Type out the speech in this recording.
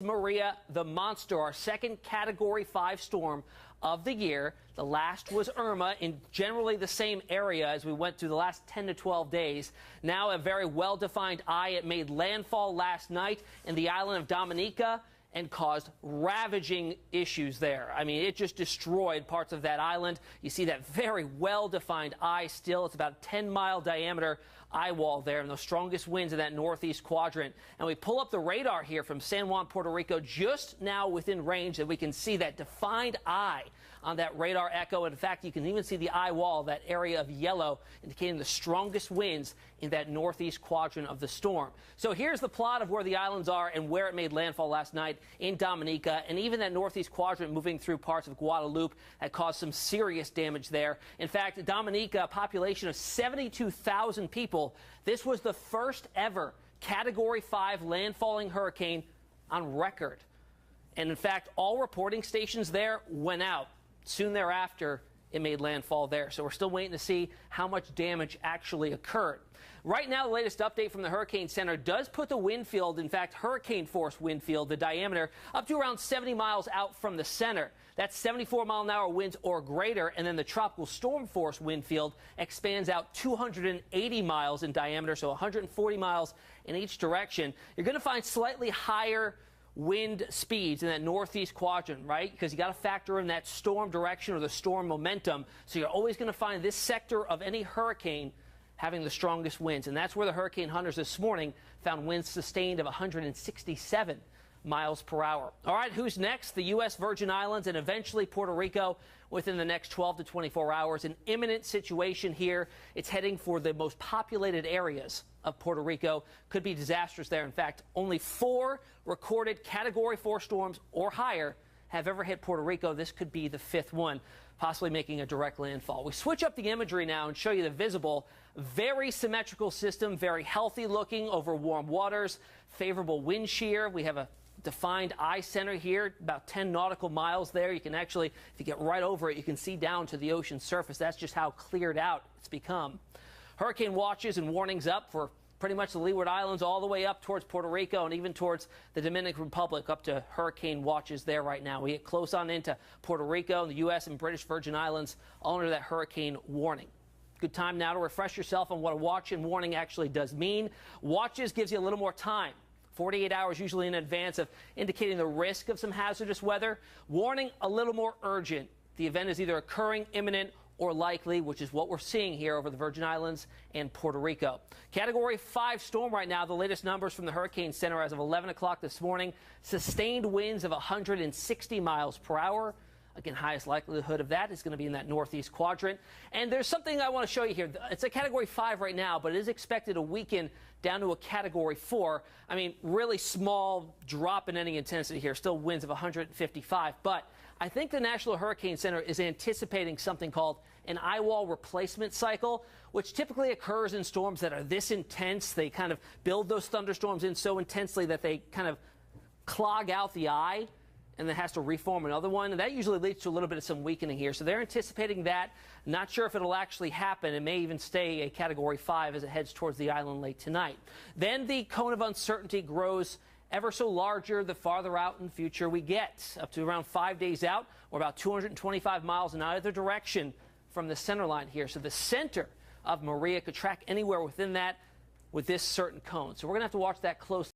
Maria, the monster, our second Category 5 storm of the year. The last was Irma in generally the same area as we went through the last 10 to 12 days. Now a very well-defined eye. It made landfall last night in the island of Dominica and caused ravaging issues there. I mean, it just destroyed parts of that island. You see that very well-defined eye still. It's about a 10-mile diameter eye wall there, and the strongest winds in that northeast quadrant. And we pull up the radar here from San Juan, Puerto Rico, just now within range, and we can see that defined eye on that radar echo. In fact, you can even see the eye wall, that area of yellow, indicating the strongest winds in that northeast quadrant of the storm. So here's the plot of where the islands are and where it made landfall last night in Dominica, and even that northeast quadrant moving through parts of Guadeloupe that caused some serious damage there. In fact, Dominica, a population of 72,000 people. This was the first ever Category 5 landfalling hurricane on record. And in fact, all reporting stations there went out. Soon thereafter, it made landfall there. So we're still waiting to see how much damage actually occurred. Right now, the latest update from the Hurricane Center does put the wind field, in fact, hurricane force wind field, the diameter, up to around 70 miles out from the center. That's 74-mile-an-hour winds or greater, and then the tropical storm force wind field expands out 280 miles in diameter, so 140 miles in each direction. You're going to find slightly higher wind speeds in that northeast quadrant, right? Because you got to factor in that storm direction or the storm momentum. So you're always going to find this sector of any hurricane having the strongest winds. And that's where the hurricane hunters this morning found winds sustained of 167 miles per hour. All right, who's next? The U.S. Virgin Islands and eventually Puerto Rico within the next 12 to 24 hours. An imminent situation here. It's heading for the most populated areas of Puerto Rico. Could be disastrous there. In fact, only 4 recorded Category 4 storms or higher have ever hit Puerto Rico. This could be the 5th one, possibly making a direct landfall. We switch up the imagery now and show you the visible. Very symmetrical system, very healthy looking over warm waters, favorable wind shear. We have a defined eye center here, about 10 nautical miles there. You can actually, if you get right over it, you can see down to the ocean surface. That's just how cleared out it's become. Hurricane watches and warnings up for pretty much the Leeward Islands all the way up towards Puerto Rico and even towards the Dominican Republic, up to hurricane watches there right now. We get close on into Puerto Rico and the U.S. and British Virgin Islands all under that hurricane warning. Good time now to refresh yourself on what a watch and warning actually does mean. Watches gives you a little more time. 48 hours usually in advance of indicating the risk of some hazardous weather. Warning, a little more urgent. The event is either occurring, imminent, or likely, which is what we're seeing here over the Virgin Islands and Puerto Rico. Category 5 storm right now. The latest numbers from the Hurricane Center as of 11 o'clock this morning. Sustained winds of 160 miles per hour. Again, highest likelihood of that is going to be in that northeast quadrant. And there's something I want to show you here. It's a Category 5 right now, but it is expected to weaken down to a Category 4. I mean, really small drop in any intensity here. Still winds of 155. But I think the National Hurricane Center is anticipating something called an eye wall replacement cycle, which typically occurs in storms that are this intense. They kind of build those thunderstorms in so intensely that they kind of clog out the eye and then has to reform another one. And that usually leads to a little bit of some weakening here. So they're anticipating that. Not sure if it'll actually happen. It may even stay a Category 5 as it heads towards the island late tonight. Then the cone of uncertainty grows ever so larger the farther out in the future we get. Up to around 5 days out, or about 225 miles in either direction from the center line here. So the center of Maria could track anywhere within that with this certain cone. So we're going to have to watch that closely.